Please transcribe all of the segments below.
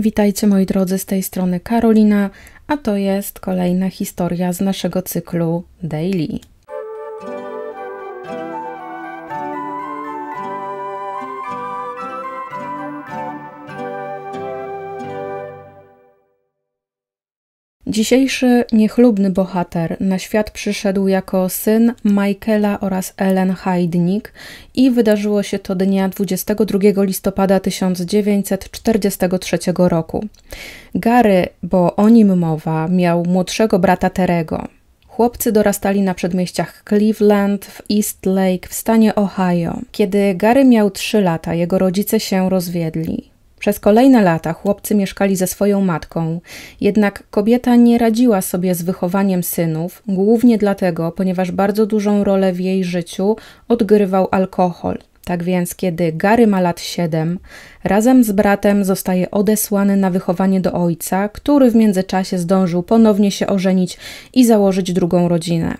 Witajcie moi drodzy, z tej strony Karolina, a to jest kolejna historia z naszego cyklu Daily. Dzisiejszy niechlubny bohater na świat przyszedł jako syn Michaela oraz Ellen Heidnik i wydarzyło się to dnia 22 listopada 1943 roku. Gary, bo o nim mowa, miał młodszego brata Terego. Chłopcy dorastali na przedmieściach Cleveland w East Lake w stanie Ohio. Kiedy Gary miał 3 lata, jego rodzice się rozwiedli. Przez kolejne lata chłopcy mieszkali ze swoją matką, jednak kobieta nie radziła sobie z wychowaniem synów, głównie dlatego, ponieważ bardzo dużą rolę w jej życiu odgrywał alkohol. Tak więc, kiedy Gary ma lat 7, razem z bratem zostaje odesłany na wychowanie do ojca, który w międzyczasie zdążył ponownie się ożenić i założyć drugą rodzinę.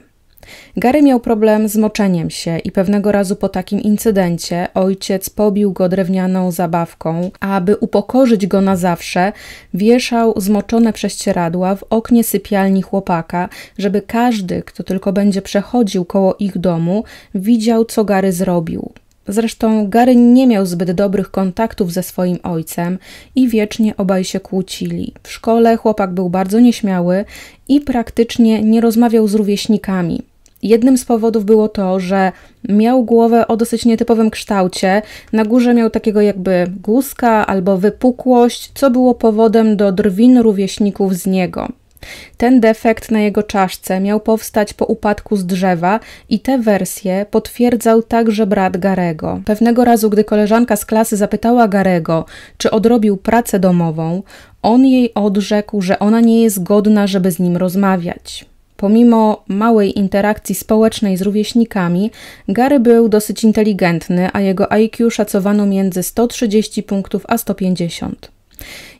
Gary miał problem z moczeniem się i pewnego razu po takim incydencie ojciec pobił go drewnianą zabawką, a aby upokorzyć go na zawsze, wieszał zmoczone prześcieradła w oknie sypialni chłopaka, żeby każdy, kto tylko będzie przechodził koło ich domu, widział, co Gary zrobił. Zresztą Gary nie miał zbyt dobrych kontaktów ze swoim ojcem i wiecznie obaj się kłócili. W szkole chłopak był bardzo nieśmiały i praktycznie nie rozmawiał z rówieśnikami. Jednym z powodów było to, że miał głowę o dosyć nietypowym kształcie, na górze miał takiego jakby guzka albo wypukłość, co było powodem do drwin rówieśników z niego. Ten defekt na jego czaszce miał powstać po upadku z drzewa i tę wersję potwierdzał także brat Garego. Pewnego razu, gdy koleżanka z klasy zapytała Garego, czy odrobił pracę domową, on jej odrzekł, że ona nie jest godna, żeby z nim rozmawiać. Pomimo małej interakcji społecznej z rówieśnikami, Gary był dosyć inteligentny, a jego IQ szacowano między 130 punktów a 150.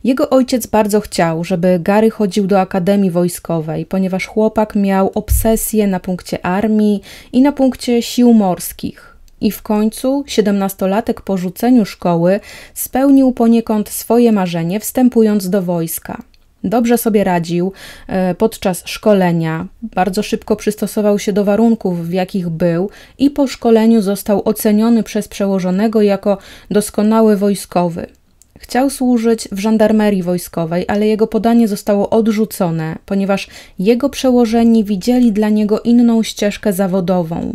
Jego ojciec bardzo chciał, żeby Gary chodził do akademii wojskowej, ponieważ chłopak miał obsesję na punkcie armii i na punkcie sił morskich. I w końcu, 17-latek po rzuceniu szkoły, spełnił poniekąd swoje marzenie, wstępując do wojska. Dobrze sobie radził podczas szkolenia, bardzo szybko przystosował się do warunków, w jakich był i po szkoleniu został oceniony przez przełożonego jako doskonały wojskowy. Chciał służyć w żandarmerii wojskowej, ale jego podanie zostało odrzucone, ponieważ jego przełożeni widzieli dla niego inną ścieżkę zawodową.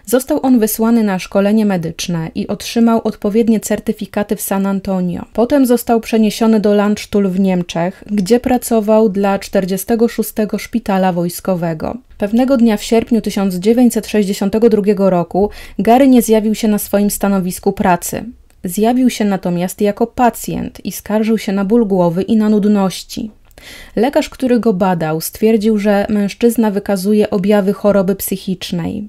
Został on wysłany na szkolenie medyczne i otrzymał odpowiednie certyfikaty w San Antonio. Potem został przeniesiony do Landstuhl w Niemczech, gdzie pracował dla 46. Szpitala Wojskowego. Pewnego dnia w sierpniu 1962 roku Gary nie zjawił się na swoim stanowisku pracy. Zjawił się natomiast jako pacjent i skarżył się na ból głowy i na nudności. Lekarz, który go badał, stwierdził, że mężczyzna wykazuje objawy choroby psychicznej.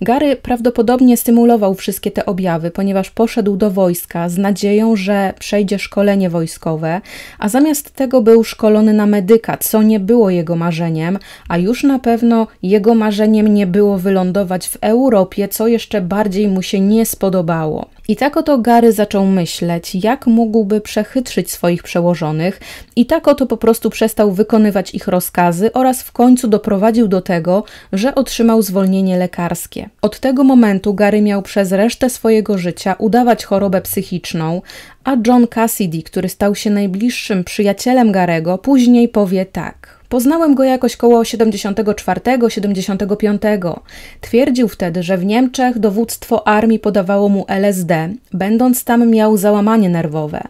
Gary prawdopodobnie symulował wszystkie te objawy, ponieważ poszedł do wojska z nadzieją, że przejdzie szkolenie wojskowe, a zamiast tego był szkolony na medyka, co nie było jego marzeniem, a już na pewno jego marzeniem nie było wylądować w Europie, co jeszcze bardziej mu się nie spodobało. I tak oto Gary zaczął myśleć, jak mógłby przechytrzyć swoich przełożonych i tak oto po prostu przestał wykonywać ich rozkazy oraz w końcu doprowadził do tego, że otrzymał zwolnienie lekarskie. Od tego momentu Gary miał przez resztę swojego życia udawać chorobę psychiczną, a John Cassidy, który stał się najbliższym przyjacielem Garego, później powie tak. Poznałem go jakoś koło 74-75. Twierdził wtedy, że w Niemczech dowództwo armii podawało mu LSD, będąc tam miał załamanie nerwowe.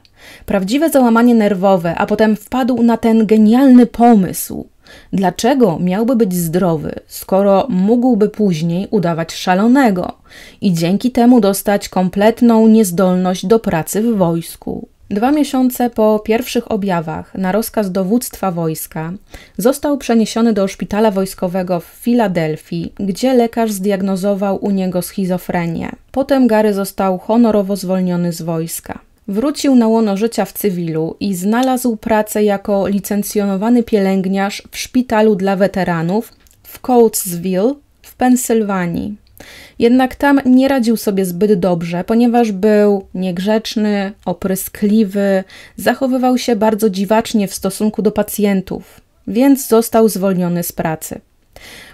Prawdziwe załamanie nerwowe, a potem wpadł na ten genialny pomysł. Dlaczego miałby być zdrowy, skoro mógłby później udawać szalonego i dzięki temu dostać kompletną niezdolność do pracy w wojsku? 2 miesiące po pierwszych objawach na rozkaz dowództwa wojska został przeniesiony do szpitala wojskowego w Filadelfii, gdzie lekarz zdiagnozował u niego schizofrenię. Potem Gary został honorowo zwolniony z wojska. Wrócił na łono życia w cywilu i znalazł pracę jako licencjonowany pielęgniarz w szpitalu dla weteranów w Coatesville w Pensylwanii. Jednak tam nie radził sobie zbyt dobrze, ponieważ był niegrzeczny, opryskliwy, zachowywał się bardzo dziwacznie w stosunku do pacjentów, więc został zwolniony z pracy.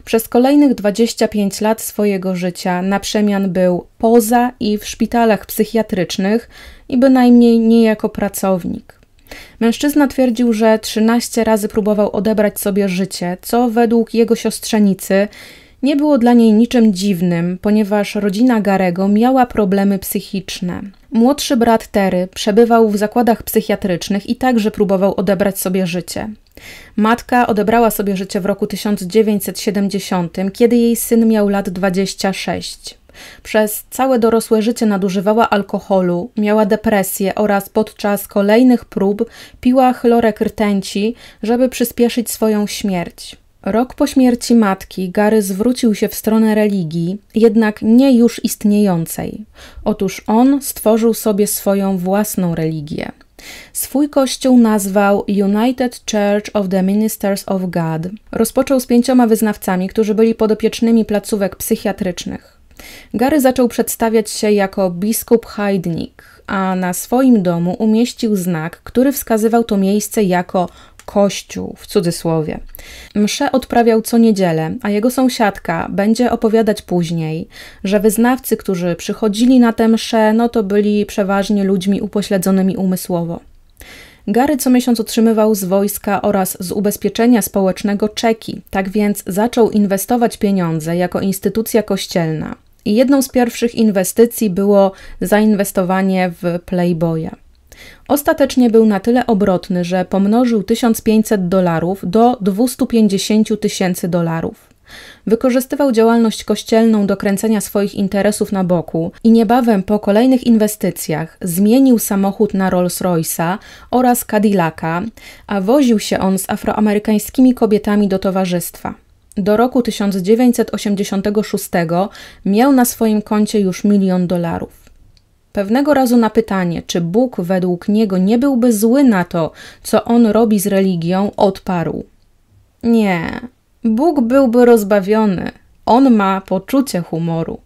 Przez kolejnych 25 lat swojego życia na przemian był poza i w szpitalach psychiatrycznych i bynajmniej nie jako pracownik. Mężczyzna twierdził, że 13 razy próbował odebrać sobie życie, co według jego siostrzenicy nie było dla niej niczym dziwnym, ponieważ rodzina Garego miała problemy psychiczne. Młodszy brat Terry przebywał w zakładach psychiatrycznych i także próbował odebrać sobie życie. Matka odebrała sobie życie w roku 1970, kiedy jej syn miał lat 26. Przez całe dorosłe życie nadużywała alkoholu, miała depresję oraz podczas kolejnych prób piła chlorek rtęci, żeby przyspieszyć swoją śmierć. Rok po śmierci matki Gary zwrócił się w stronę religii, jednak nie już istniejącej. Otóż on stworzył sobie swoją własną religię. Swój kościół nazwał United Church of the Ministers of God. Rozpoczął z 5 wyznawcami, którzy byli podopiecznymi placówek psychiatrycznych. Gary zaczął przedstawiać się jako biskup Heidnik, a na swoim domu umieścił znak, który wskazywał to miejsce jako kościół, w cudzysłowie. Msze odprawiał co niedzielę, a jego sąsiadka będzie opowiadać później, że wyznawcy, którzy przychodzili na te msze, to byli przeważnie ludźmi upośledzonymi umysłowo. Gary co miesiąc otrzymywał z wojska oraz z ubezpieczenia społecznego czeki, tak więc zaczął inwestować pieniądze jako instytucja kościelna. I jedną z pierwszych inwestycji było zainwestowanie w Playboya. Ostatecznie był na tyle obrotny, że pomnożył $1500 do $250,000. Wykorzystywał działalność kościelną do kręcenia swoich interesów na boku i niebawem po kolejnych inwestycjach zmienił samochód na Rolls-Royce'a oraz Cadillaca, a woził się on z afroamerykańskimi kobietami do towarzystwa. Do roku 1986 miał na swoim koncie już $1 milion. Pewnego razu na pytanie, czy Bóg według niego nie byłby zły na to, co on robi z religią, odparł: nie, Bóg byłby rozbawiony, on ma poczucie humoru.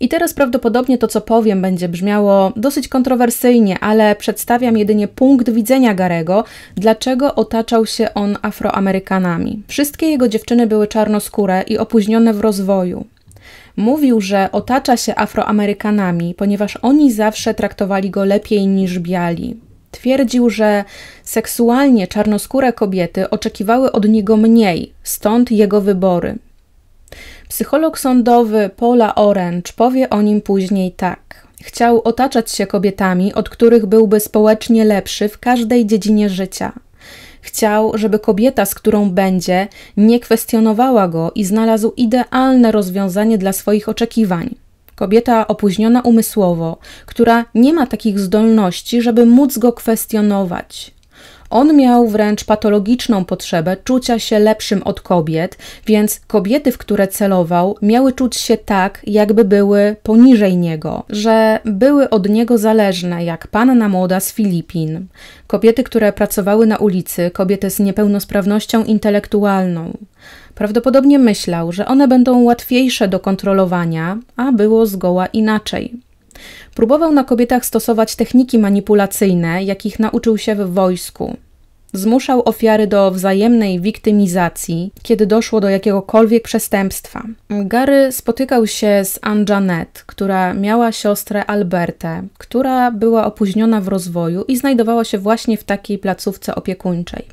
I teraz prawdopodobnie to, co powiem, będzie brzmiało dosyć kontrowersyjnie, ale przedstawiam jedynie punkt widzenia Garego, dlaczego otaczał się on Afroamerykanami. Wszystkie jego dziewczyny były czarnoskóre i opóźnione w rozwoju. Mówił, że otacza się Afroamerykanami, ponieważ oni zawsze traktowali go lepiej niż biali. Twierdził, że seksualnie czarnoskóre kobiety oczekiwały od niego mniej, stąd jego wybory. Psycholog sądowy Paula Orange powie o nim później tak. Chciał otaczać się kobietami, od których byłby społecznie lepszy w każdej dziedzinie życia. Chciał, żeby kobieta, z którą będzie, nie kwestionowała go i znalazł idealne rozwiązanie dla swoich oczekiwań. Kobieta opóźniona umysłowo, która nie ma takich zdolności, żeby móc go kwestionować. On miał wręcz patologiczną potrzebę czucia się lepszym od kobiet, więc kobiety, w które celował, miały czuć się tak, jakby były poniżej niego, że były od niego zależne, jak panna młoda z Filipin, kobiety, które pracowały na ulicy, kobiety z niepełnosprawnością intelektualną. Prawdopodobnie myślał, że one będą łatwiejsze do kontrolowania, a było zgoła inaczej. Próbował na kobietach stosować techniki manipulacyjne, jakich nauczył się w wojsku. Zmuszał ofiary do wzajemnej wiktymizacji, kiedy doszło do jakiegokolwiek przestępstwa. Gary spotykał się z Anjanette, która miała siostrę Albertę, która była opóźniona w rozwoju i znajdowała się właśnie w takiej placówce opiekuńczej.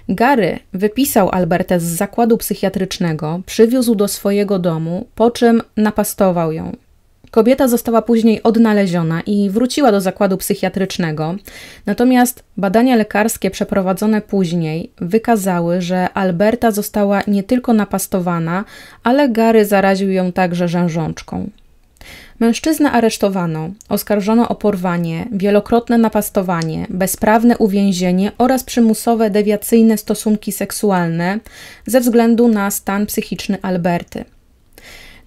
Gary wypisał Albertę z zakładu psychiatrycznego, przywiózł do swojego domu, po czym napastował ją. Kobieta została później odnaleziona i wróciła do zakładu psychiatrycznego, natomiast badania lekarskie przeprowadzone później wykazały, że Alberta została nie tylko napastowana, ale Gary zaraził ją także rzężączką. Mężczyznę aresztowano, oskarżono o porwanie, wielokrotne napastowanie, bezprawne uwięzienie oraz przymusowe dewiacyjne stosunki seksualne ze względu na stan psychiczny Alberty.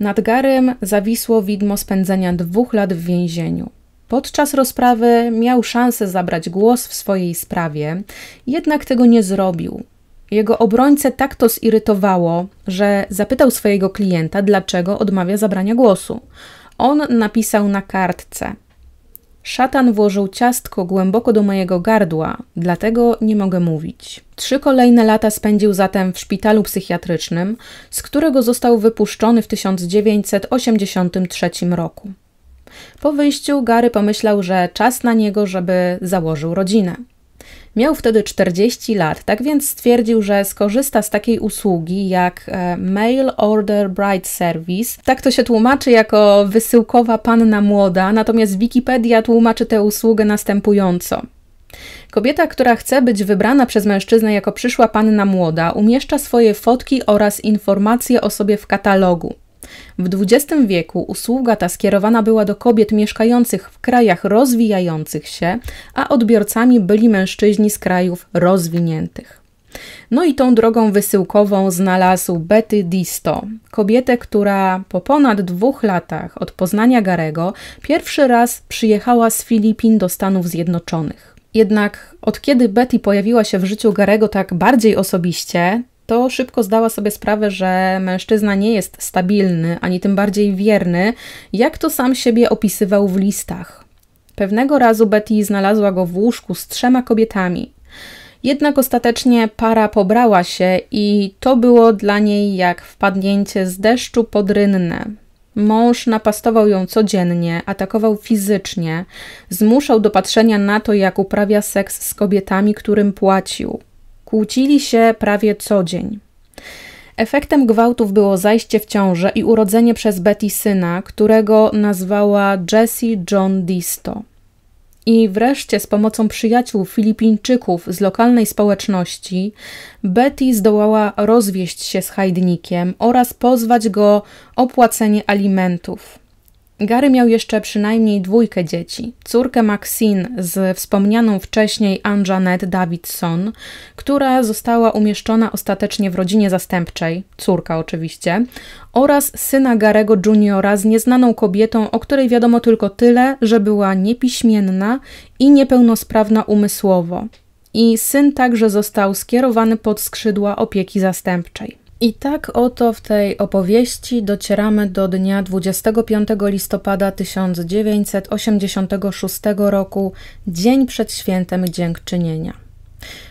Nad Garym zawisło widmo spędzenia 2 lat w więzieniu. Podczas rozprawy miał szansę zabrać głos w swojej sprawie, jednak tego nie zrobił. Jego obrońcę tak to zirytowało, że zapytał swojego klienta, dlaczego odmawia zabrania głosu. On napisał na kartce: szatan włożył ciastko głęboko do mojego gardła, dlatego nie mogę mówić. 3 kolejne lata spędził zatem w szpitalu psychiatrycznym, z którego został wypuszczony w 1983 roku. Po wyjściu Gary pomyślał, że czas na niego, żeby założył rodzinę. Miał wtedy 40 lat, tak więc stwierdził, że skorzysta z takiej usługi jak Mail Order Bride Service. Tak to się tłumaczy jako wysyłkowa panna młoda, natomiast Wikipedia tłumaczy tę usługę następująco. Kobieta, która chce być wybrana przez mężczyznę jako przyszła panna młoda, umieszcza swoje fotki oraz informacje o sobie w katalogu. W XX wieku usługa ta skierowana była do kobiet mieszkających w krajach rozwijających się, a odbiorcami byli mężczyźni z krajów rozwiniętych. No i tą drogą wysyłkową znalazł Betty Disto, kobietę, która po ponad 2 latach od poznania Garego pierwszy raz przyjechała z Filipin do Stanów Zjednoczonych. Jednak od kiedy Betty pojawiła się w życiu Garego tak bardziej osobiście, to szybko zdała sobie sprawę, że mężczyzna nie jest stabilny, ani tym bardziej wierny, jak to sam siebie opisywał w listach. Pewnego razu Betty znalazła go w łóżku z 3 kobietami. Jednak ostatecznie para pobrała się i to było dla niej jak wpadnięcie z deszczu pod rynnę. Mąż napastował ją codziennie, atakował fizycznie, zmuszał do patrzenia na to, jak uprawia seks z kobietami, którym płacił. Kłócili się prawie co dzień. Efektem gwałtów było zajście w ciążę i urodzenie przez Betty syna, którego nazwała Jesse John Disto. I wreszcie z pomocą przyjaciół Filipińczyków z lokalnej społeczności Betty zdołała rozwieść się z Hajdnikiem oraz pozwać go o płacenie alimentów. Gary miał jeszcze przynajmniej 2 dzieci. Córkę Maxine z wspomnianą wcześniej Anjanette Davidson, która została umieszczona ostatecznie w rodzinie zastępczej, córka oczywiście, oraz syna Garego Juniora z nieznaną kobietą, o której wiadomo tylko tyle, że była niepiśmienna i niepełnosprawna umysłowo. I syn także został skierowany pod skrzydła opieki zastępczej. I tak oto w tej opowieści docieramy do dnia 25 listopada 1986 roku, dzień przed świętem Dziękczynienia.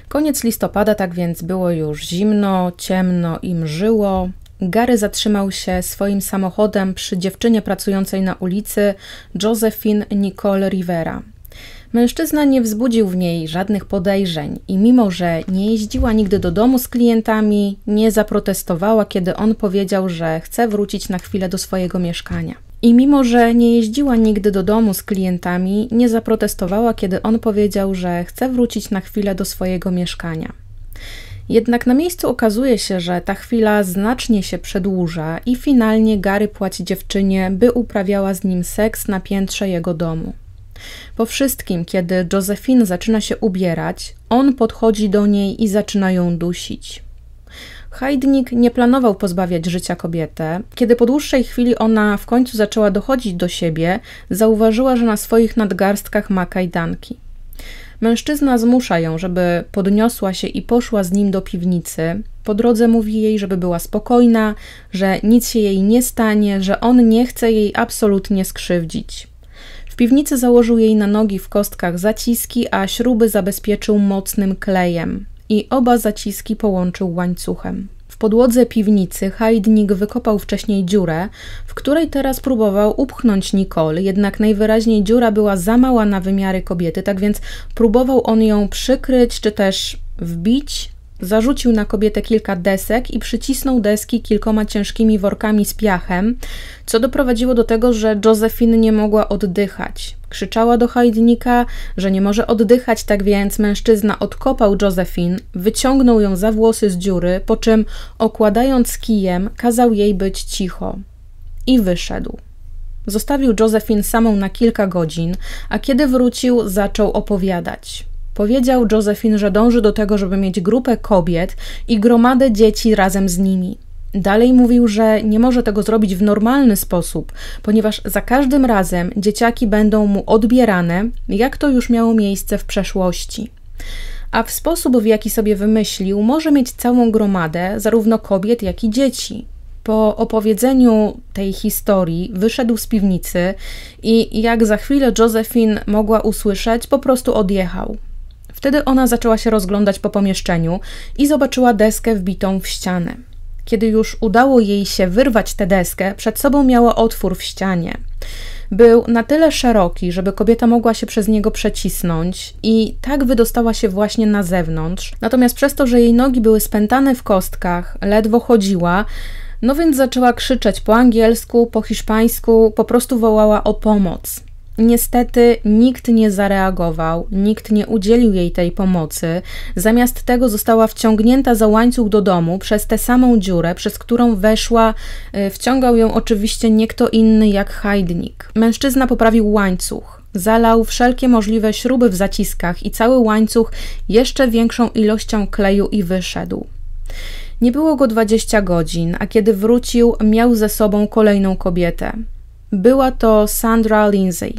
Koniec listopada, tak więc było już zimno, ciemno i mrzyło. Gary zatrzymał się swoim samochodem przy dziewczynie pracującej na ulicy, Josephine Nicole Rivera. Mężczyzna nie wzbudził w niej żadnych podejrzeń i mimo, że nie jeździła nigdy do domu z klientami, nie zaprotestowała, kiedy on powiedział, że chce wrócić na chwilę do swojego mieszkania. Jednak na miejscu okazuje się, że ta chwila znacznie się przedłuża i finalnie Gary płaci dziewczynie, by uprawiała z nim seks na piętrze jego domu. Po wszystkim, kiedy Josephine zaczyna się ubierać, on podchodzi do niej i zaczyna ją dusić. Hajdnik nie planował pozbawiać życia kobietę. Kiedy po dłuższej chwili ona w końcu zaczęła dochodzić do siebie, zauważyła, że na swoich nadgarstkach ma kajdanki. Mężczyzna zmusza ją, żeby podniosła się i poszła z nim do piwnicy. Po drodze mówi jej, żeby była spokojna, że nic się jej nie stanie, że on nie chce jej absolutnie skrzywdzić. W piwnicy założył jej na nogi w kostkach zaciski, a śruby zabezpieczył mocnym klejem i oba zaciski połączył łańcuchem. W podłodze piwnicy Hajdnik wykopał wcześniej dziurę, w której teraz próbował upchnąć Nicole, jednak najwyraźniej dziura była za mała na wymiary kobiety, tak więc próbował on ją przykryć czy też wbić. Zarzucił na kobietę kilka desek i przycisnął deski kilkoma ciężkimi workami z piachem, co doprowadziło do tego, że Josephine nie mogła oddychać. Krzyczała do Hajdnika, że nie może oddychać, tak więc mężczyzna odkopał Josephine, wyciągnął ją za włosy z dziury, po czym okładając kijem kazał jej być cicho i wyszedł. Zostawił Josephine samą na kilka godzin, a kiedy wrócił, zaczął opowiadać. Powiedział Josephine, że dąży do tego, żeby mieć grupę kobiet i gromadę dzieci razem z nimi. Dalej mówił, że nie może tego zrobić w normalny sposób, ponieważ za każdym razem dzieciaki będą mu odbierane, jak to już miało miejsce w przeszłości. A w sposób, w jaki sobie wymyślił, może mieć całą gromadę zarówno kobiet, jak i dzieci. Po opowiedzeniu tej historii wyszedł z piwnicy i jak za chwilę Josephine mogła usłyszeć, po prostu odjechał. Wtedy ona zaczęła się rozglądać po pomieszczeniu i zobaczyła deskę wbitą w ścianę. Kiedy już udało jej się wyrwać tę deskę, przed sobą miała otwór w ścianie. Był na tyle szeroki, żeby kobieta mogła się przez niego przecisnąć i tak wydostała się właśnie na zewnątrz. Natomiast przez to, że jej nogi były spętane w kostkach, ledwo chodziła, no więc zaczęła krzyczeć po angielsku, po hiszpańsku, po prostu wołała o pomoc. Niestety nikt nie zareagował, nikt nie udzielił jej tej pomocy. Zamiast tego została wciągnięta za łańcuch do domu przez tę samą dziurę, przez którą weszła. Wciągał ją oczywiście nie kto inny jak Heidnik. Mężczyzna poprawił łańcuch, zalał wszelkie możliwe śruby w zaciskach i cały łańcuch jeszcze większą ilością kleju i wyszedł. Nie było go 20 godzin, a kiedy wrócił, miał ze sobą kolejną kobietę. Była to Sandra Lindsay.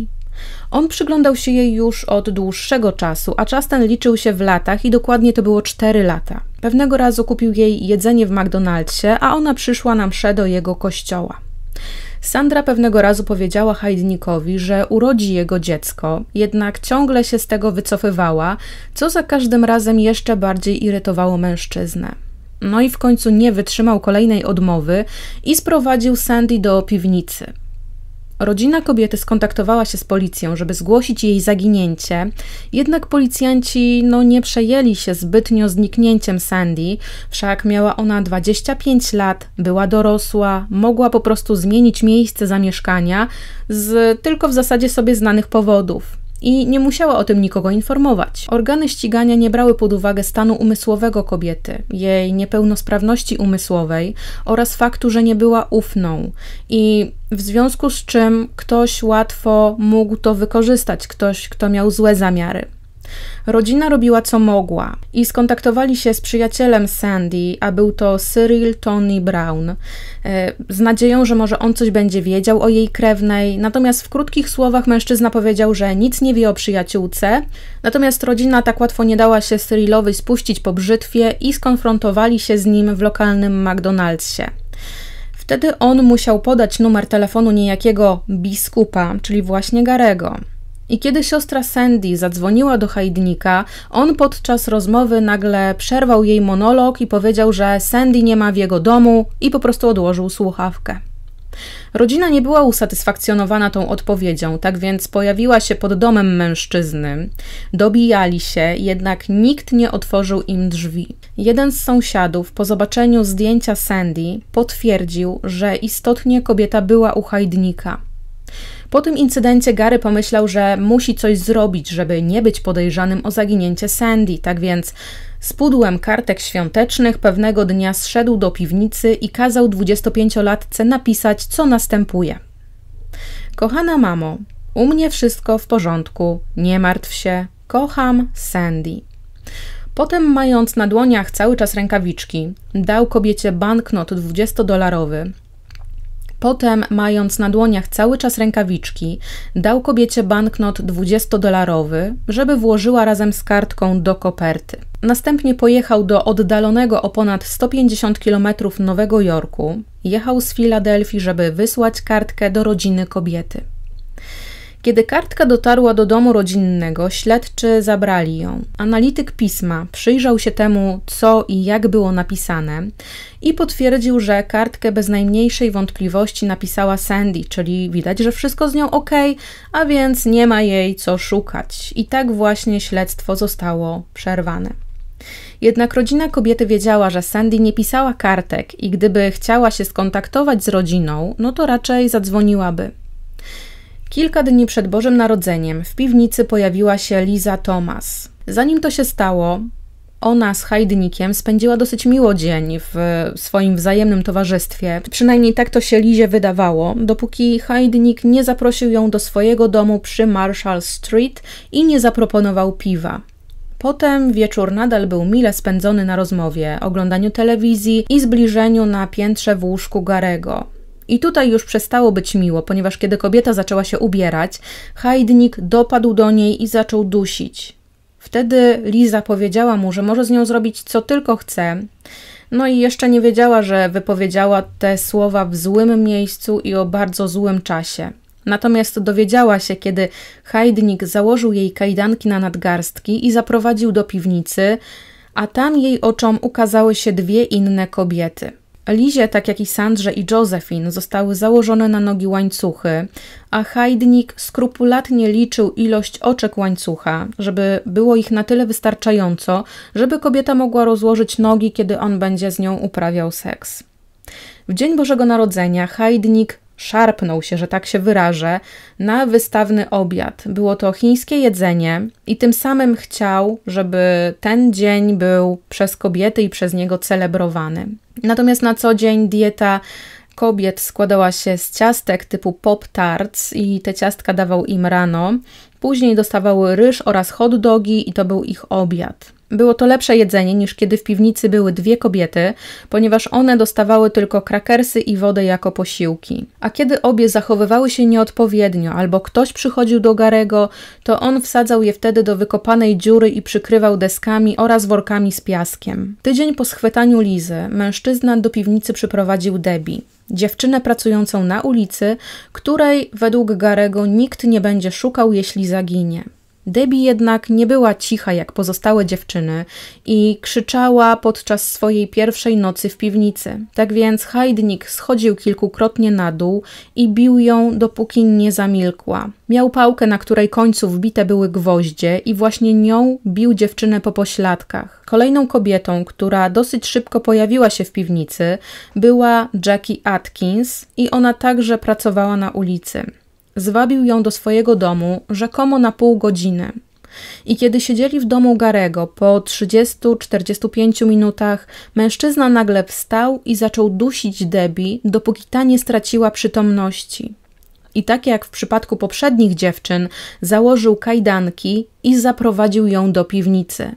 On przyglądał się jej już od dłuższego czasu, a czas ten liczył się w latach i dokładnie to było 4 lata. Pewnego razu kupił jej jedzenie w McDonald'sie, a ona przyszła na mszę do jego kościoła. Sandra pewnego razu powiedziała Heidnikowi, że urodzi jego dziecko, jednak ciągle się z tego wycofywała, co za każdym razem jeszcze bardziej irytowało mężczyznę. No i w końcu nie wytrzymał kolejnej odmowy i sprowadził Sandy do piwnicy. Rodzina kobiety skontaktowała się z policją, żeby zgłosić jej zaginięcie, jednak policjanci nie przejęli się zbytnio zniknięciem Sandy, wszak miała ona 25 lat, była dorosła, mogła po prostu zmienić miejsce zamieszkania z tylko w zasadzie sobie znanych powodów. I nie musiała o tym nikogo informować. Organy ścigania nie brały pod uwagę stanu umysłowego kobiety, jej niepełnosprawności umysłowej oraz faktu, że nie była ufną i w związku z czym ktoś łatwo mógł to wykorzystać, ktoś, kto miał złe zamiary. Rodzina robiła co mogła i skontaktowali się z przyjacielem Sandy, a był to Cyril Tony Brown, z nadzieją, że może on coś będzie wiedział o jej krewnej, natomiast w krótkich słowach mężczyzna powiedział, że nic nie wie o przyjaciółce, natomiast rodzina tak łatwo nie dała się Cyrilowi spuścić po brzytwie i skonfrontowali się z nim w lokalnym McDonald'sie. Wtedy on musiał podać numer telefonu niejakiego biskupa, czyli właśnie Garego. I kiedy siostra Sandy zadzwoniła do Heidnika, on podczas rozmowy nagle przerwał jej monolog i powiedział, że Sandy nie ma w jego domu i po prostu odłożył słuchawkę. Rodzina nie była usatysfakcjonowana tą odpowiedzią, tak więc pojawiła się pod domem mężczyzny. Dobijali się, jednak nikt nie otworzył im drzwi. Jeden z sąsiadów po zobaczeniu zdjęcia Sandy potwierdził, że istotnie kobieta była u Heidnika. Po tym incydencie Gary pomyślał, że musi coś zrobić, żeby nie być podejrzanym o zaginięcie Sandy, tak więc z pudłem kartek świątecznych pewnego dnia zszedł do piwnicy i kazał 25-latce napisać, co następuje. Kochana mamo, u mnie wszystko w porządku, nie martw się, kocham Sandy. Potem, mając na dłoniach cały czas rękawiczki, dał kobiecie banknot $20. Potem, mając na dłoniach cały czas rękawiczki, dał kobiecie banknot $20, żeby włożyła razem z kartką do koperty. Następnie pojechał do oddalonego o ponad 150 km Nowego Jorku. Jechał z Filadelfii, żeby wysłać kartkę do rodziny kobiety. Kiedy kartka dotarła do domu rodzinnego, śledczy zabrali ją. Analityk pisma przyjrzał się temu, co i jak było napisane i potwierdził, że kartkę bez najmniejszej wątpliwości napisała Sandy, czyli widać, że wszystko z nią ok, a więc nie ma jej co szukać. I tak właśnie śledztwo zostało przerwane. Jednak rodzina kobiety wiedziała, że Sandy nie pisała kartek i gdyby chciała się skontaktować z rodziną, no to raczej zadzwoniłaby. Kilka dni przed Bożym Narodzeniem w piwnicy pojawiła się Liza Thomas. Zanim to się stało, ona z Heidnikiem spędziła dosyć miło dzień w swoim wzajemnym towarzystwie. Przynajmniej tak to się Lizie wydawało, dopóki Heidnik nie zaprosił ją do swojego domu przy Marshall Street i nie zaproponował piwa. Potem wieczór nadal był mile spędzony na rozmowie, oglądaniu telewizji i zbliżeniu na piętrze w łóżku Garego. I tutaj już przestało być miło, ponieważ kiedy kobieta zaczęła się ubierać, Heidnik dopadł do niej i zaczął dusić. Wtedy Liza powiedziała mu, że może z nią zrobić co tylko chce. No i jeszcze nie wiedziała, że wypowiedziała te słowa w złym miejscu i o bardzo złym czasie. Natomiast dowiedziała się, kiedy Heidnik założył jej kajdanki na nadgarstki i zaprowadził do piwnicy, a tam jej oczom ukazały się dwie inne kobiety. Lizie, tak jak i Sandrze i Josephine, zostały założone na nogi łańcuchy, a Heidnik skrupulatnie liczył ilość oczek łańcucha, żeby było ich na tyle wystarczająco, żeby kobieta mogła rozłożyć nogi, kiedy on będzie z nią uprawiał seks. W dzień Bożego Narodzenia Heidnik szarpnął się, że tak się wyrażę, na wystawny obiad. Było to chińskie jedzenie i tym samym chciał, żeby ten dzień był przez kobiety i przez niego celebrowany. Natomiast na co dzień dieta kobiet składała się z ciastek typu pop-tarts i te ciastka dawał im rano. Później dostawały ryż oraz hot dogi i to był ich obiad. Było to lepsze jedzenie niż kiedy w piwnicy były dwie kobiety, ponieważ one dostawały tylko krakersy i wodę jako posiłki. A kiedy obie zachowywały się nieodpowiednio albo ktoś przychodził do Garego, to on wsadzał je wtedy do wykopanej dziury i przykrywał deskami oraz workami z piaskiem. Tydzień po schwytaniu Lizy mężczyzna do piwnicy przyprowadził Debbie, dziewczynę pracującą na ulicy, której według Garego nikt nie będzie szukał, jeśli zaginie. Debbie jednak nie była cicha jak pozostałe dziewczyny i krzyczała podczas swojej pierwszej nocy w piwnicy. Tak więc Heidnik schodził kilkukrotnie na dół i bił ją, dopóki nie zamilkła. Miał pałkę, na której końcu wbite były gwoździe i właśnie nią bił dziewczynę po pośladkach. Kolejną kobietą, która dosyć szybko pojawiła się w piwnicy, była Jackie Atkins i ona także pracowała na ulicy. Zwabił ją do swojego domu rzekomo na pół godziny. I kiedy siedzieli w domu Garego po 30-45 minutach, mężczyzna nagle wstał i zaczął dusić Debbie, dopóki ta nie straciła przytomności. I tak jak w przypadku poprzednich dziewczyn, założył kajdanki i zaprowadził ją do piwnicy.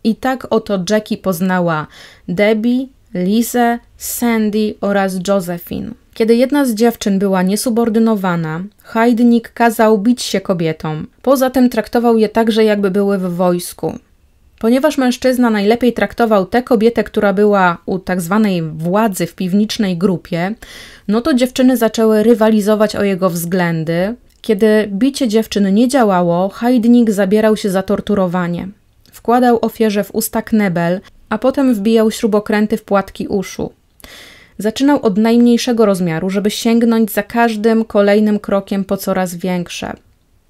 I tak oto Jackie poznała Debbie, Lizę, Sandy oraz Josephine. Kiedy jedna z dziewczyn była niesubordynowana, Heidnik kazał bić się kobietom. Poza tym traktował je także, jakby były w wojsku. Ponieważ mężczyzna najlepiej traktował tę kobietę, która była u tak zwanej władzy w piwniczej grupie, no to dziewczyny zaczęły rywalizować o jego względy. Kiedy bicie dziewczyn nie działało, Heidnik zabierał się za torturowanie. Wkładał ofierze w usta knebel, a potem wbijał śrubokręty w płatki uszu. Zaczynał od najmniejszego rozmiaru, żeby sięgnąć za każdym kolejnym krokiem po coraz większe.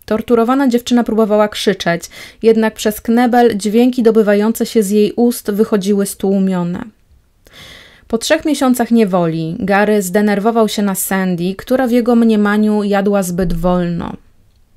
Torturowana dziewczyna próbowała krzyczeć, jednak przez knebel dźwięki dobywające się z jej ust wychodziły stłumione. Po 3 miesiącach niewoli Gary zdenerwował się na Sandy, która w jego mniemaniu jadła zbyt wolno.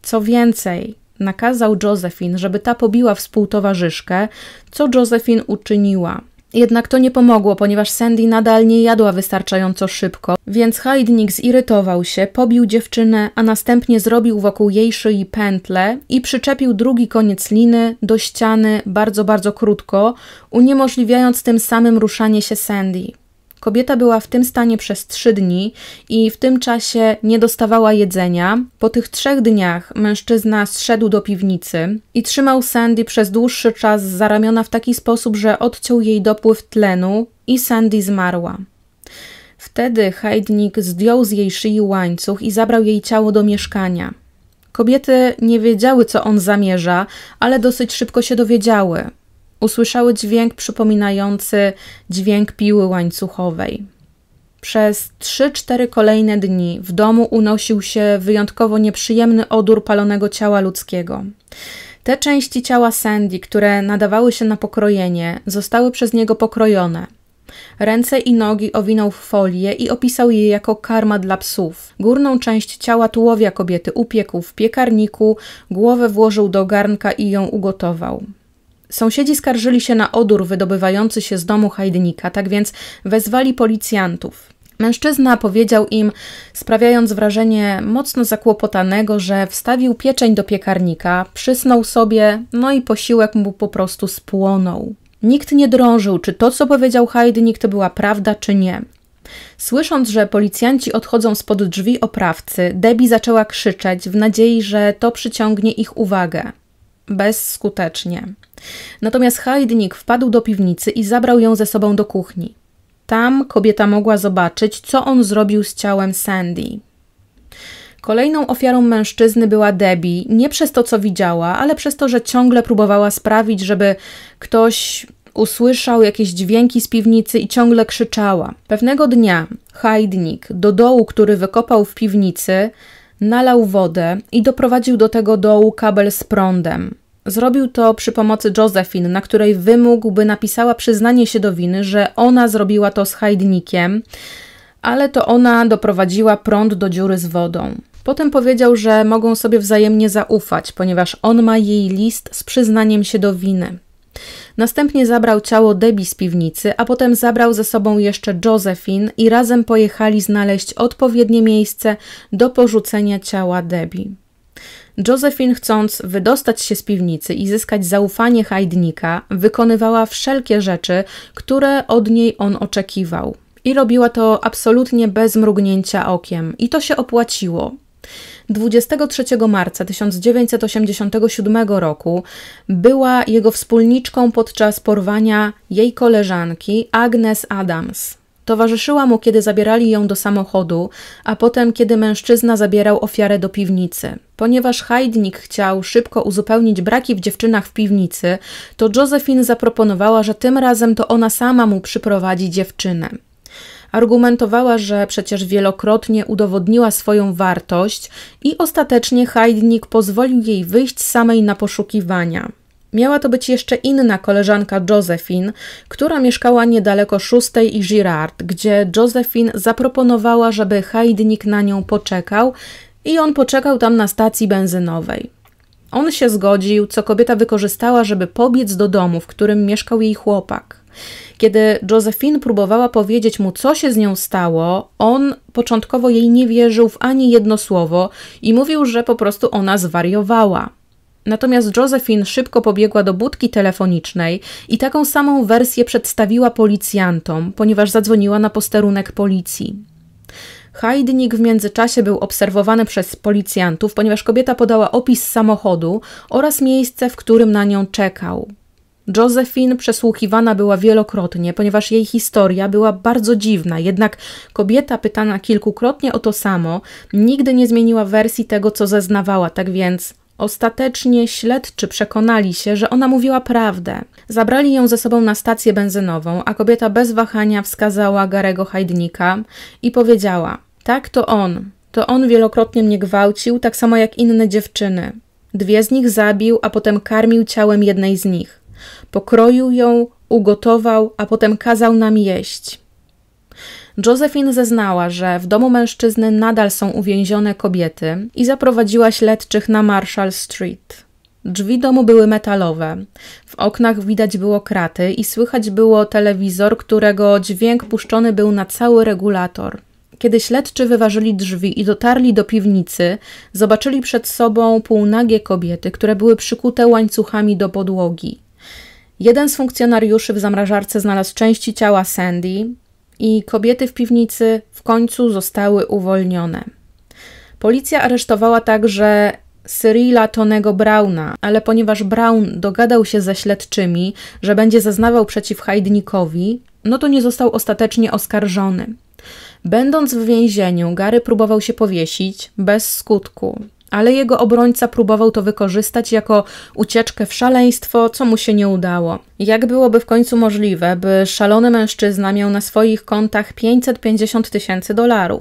Co więcej, nakazał Josephine, żeby ta pobiła współtowarzyszkę, co Josephine uczyniła. Jednak to nie pomogło, ponieważ Sandy nadal nie jadła wystarczająco szybko, więc Heidnik zirytował się, pobił dziewczynę, a następnie zrobił wokół jej szyi pętlę i przyczepił drugi koniec liny do ściany bardzo krótko, uniemożliwiając tym samym ruszanie się Sandy. Kobieta była w tym stanie przez 3 dni i w tym czasie nie dostawała jedzenia. Po tych 3 dniach mężczyzna zszedł do piwnicy i trzymał Sandy przez dłuższy czas za ramiona w taki sposób, że odciął jej dopływ tlenu i Sandy zmarła. Wtedy Heidnik zdjął z jej szyi łańcuch i zabrał jej ciało do mieszkania. Kobiety nie wiedziały, co on zamierza, ale dosyć szybko się dowiedziały. Usłyszały dźwięk przypominający dźwięk piły łańcuchowej. Przez 3-4 kolejne dni w domu unosił się wyjątkowo nieprzyjemny odór palonego ciała ludzkiego. Te części ciała Sandy, które nadawały się na pokrojenie, zostały przez niego pokrojone. Ręce i nogi owinął w folię i opisał je jako karma dla psów. Górną część ciała tułowia kobiety upiekł w piekarniku, głowę włożył do garnka i ją ugotował. Sąsiedzi skarżyli się na odór wydobywający się z domu Heidnika, tak więc wezwali policjantów. Mężczyzna powiedział im, sprawiając wrażenie mocno zakłopotanego, że wstawił pieczeń do piekarnika, przysnął sobie, no i posiłek mu po prostu spłonął. Nikt nie drążył, czy to, co powiedział Heidnik, to była prawda, czy nie. Słysząc, że policjanci odchodzą spod drzwi oprawcy, Debbie zaczęła krzyczeć w nadziei, że to przyciągnie ich uwagę. bezskutecznie. Natomiast Heidnik wpadł do piwnicy i zabrał ją ze sobą do kuchni. Tam kobieta mogła zobaczyć, co on zrobił z ciałem Sandy. Kolejną ofiarą mężczyzny była Debbie, nie przez to, co widziała, ale przez to, że ciągle próbowała sprawić, żeby ktoś usłyszał jakieś dźwięki z piwnicy i ciągle krzyczała. Pewnego dnia Heidnik do dołu, który wykopał w piwnicy, nalał wodę i doprowadził do tego dołu kabel z prądem. Zrobił to przy pomocy Josephine, na której wymógł, by napisała przyznanie się do winy, że ona zrobiła to z Heidnikiem, ale to ona doprowadziła prąd do dziury z wodą. Potem powiedział, że mogą sobie wzajemnie zaufać, ponieważ on ma jej list z przyznaniem się do winy. Następnie zabrał ciało Debbie z piwnicy, a potem zabrał ze sobą jeszcze Josephine i razem pojechali znaleźć odpowiednie miejsce do porzucenia ciała Debbie. Josephine, chcąc wydostać się z piwnicy i zyskać zaufanie Heidnika, wykonywała wszelkie rzeczy, które od niej on oczekiwał. I robiła to absolutnie bez mrugnięcia okiem. I to się opłaciło. 23 marca 1987 roku była jego wspólniczką podczas porwania jej koleżanki Agnes Adams. Towarzyszyła mu, kiedy zabierali ją do samochodu, a potem, kiedy mężczyzna zabierał ofiarę do piwnicy. Ponieważ Heidnik chciał szybko uzupełnić braki w dziewczynach w piwnicy, to Josephine zaproponowała, że tym razem to ona sama mu przyprowadzi dziewczynę. Argumentowała, że przecież wielokrotnie udowodniła swoją wartość i ostatecznie Heidnik pozwolił jej wyjść samej na poszukiwania. Miała to być jeszcze inna koleżanka Josephine, która mieszkała niedaleko 6 i Girard, gdzie Josephine zaproponowała, żeby Heidnik na nią poczekał i on poczekał tam na stacji benzynowej. On się zgodził, co kobieta wykorzystała, żeby pobiec do domu, w którym mieszkał jej chłopak. Kiedy Josephine próbowała powiedzieć mu, co się z nią stało, on początkowo jej nie wierzył w ani jedno słowo i mówił, że po prostu ona zwariowała. Natomiast Josephine szybko pobiegła do budki telefonicznej i taką samą wersję przedstawiła policjantom, ponieważ zadzwoniła na posterunek policji. Heidnik w międzyczasie był obserwowany przez policjantów, ponieważ kobieta podała opis samochodu oraz miejsce, w którym na nią czekał. Josephine przesłuchiwana była wielokrotnie, ponieważ jej historia była bardzo dziwna, jednak kobieta pytana kilkukrotnie o to samo nigdy nie zmieniła wersji tego, co zeznawała, tak więc ostatecznie śledczy przekonali się, że ona mówiła prawdę. Zabrali ją ze sobą na stację benzynową, a kobieta bez wahania wskazała Garego Heidnika i powiedziała: tak, to on wielokrotnie mnie gwałcił, tak samo jak inne dziewczyny. 2 z nich zabił, a potem karmił ciałem jednej z nich. Pokroił ją, ugotował, a potem kazał nam jeść. Josephine zeznała, że w domu mężczyzny nadal są uwięzione kobiety i zaprowadziła śledczych na Marshall Street. Drzwi domu były metalowe, w oknach widać było kraty i słychać było telewizor, którego dźwięk puszczony był na cały regulator. Kiedy śledczy wyważyli drzwi i dotarli do piwnicy, zobaczyli przed sobą półnagie kobiety, które były przykute łańcuchami do podłogi. Jeden z funkcjonariuszy w zamrażarce znalazł części ciała Sandy i kobiety w piwnicy w końcu zostały uwolnione. Policja aresztowała także Cyrila Tonego Browna, ale ponieważ Brown dogadał się ze śledczymi, że będzie zeznawał przeciw Heidnikowi, no to nie został ostatecznie oskarżony. Będąc w więzieniu, Gary próbował się powiesić bez skutku, ale jego obrońca próbował to wykorzystać jako ucieczkę w szaleństwo, co mu się nie udało. Jak byłoby w końcu możliwe, by szalony mężczyzna miał na swoich kontach $550 000?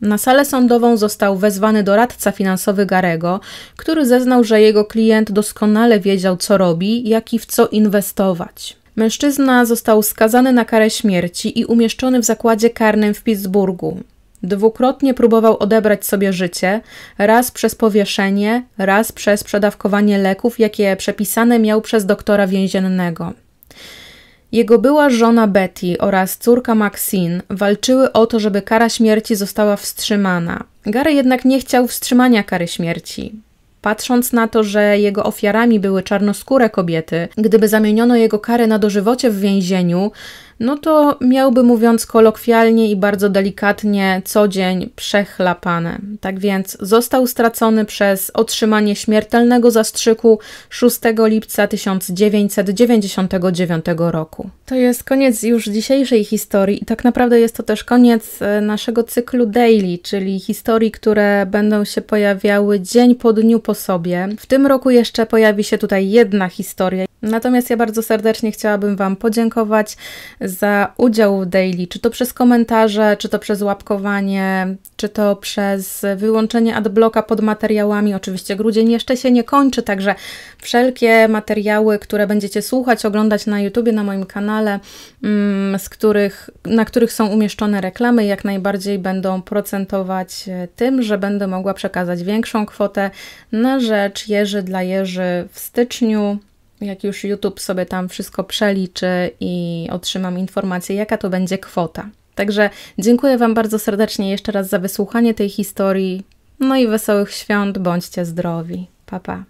Na salę sądową został wezwany doradca finansowy Garego, który zeznał, że jego klient doskonale wiedział, co robi, jak i w co inwestować. Mężczyzna został skazany na karę śmierci i umieszczony w zakładzie karnym w Pittsburghu. 2-krotnie próbował odebrać sobie życie, raz przez powieszenie, raz przez przedawkowanie leków, jakie przepisane miał przez doktora więziennego. Jego była żona Betty oraz córka Maxine walczyły o to, żeby kara śmierci została wstrzymana. Gary jednak nie chciał wstrzymania kary śmierci. Patrząc na to, że jego ofiarami były czarnoskóre kobiety, gdyby zamieniono jego karę na dożywocie w więzieniu, no to miałby, mówiąc kolokwialnie i bardzo delikatnie, co dzień przechlapane. Tak więc został stracony przez otrzymanie śmiertelnego zastrzyku 6 lipca 1999 roku. To jest koniec już dzisiejszej historii i tak naprawdę jest to też koniec naszego cyklu daily, czyli historii, które będą się pojawiały dzień po dniu po sobie. W tym roku jeszcze pojawi się tutaj jedna historia. Natomiast ja bardzo serdecznie chciałabym Wam podziękować za udział w daily, czy to przez komentarze, czy to przez łapkowanie, czy to przez wyłączenie adblocka pod materiałami. Oczywiście grudzień jeszcze się nie kończy, także wszelkie materiały, które będziecie słuchać, oglądać na YouTubie, na moim kanale, na których są umieszczone reklamy, jak najbardziej będą procentować tym, że będę mogła przekazać większą kwotę na rzecz Jerzy dla Jerzy w styczniu, jak już YouTube sobie tam wszystko przeliczy i otrzymam informację, jaka to będzie kwota. Także dziękuję Wam bardzo serdecznie jeszcze raz za wysłuchanie tej historii. No i wesołych świąt, bądźcie zdrowi. Pa, pa.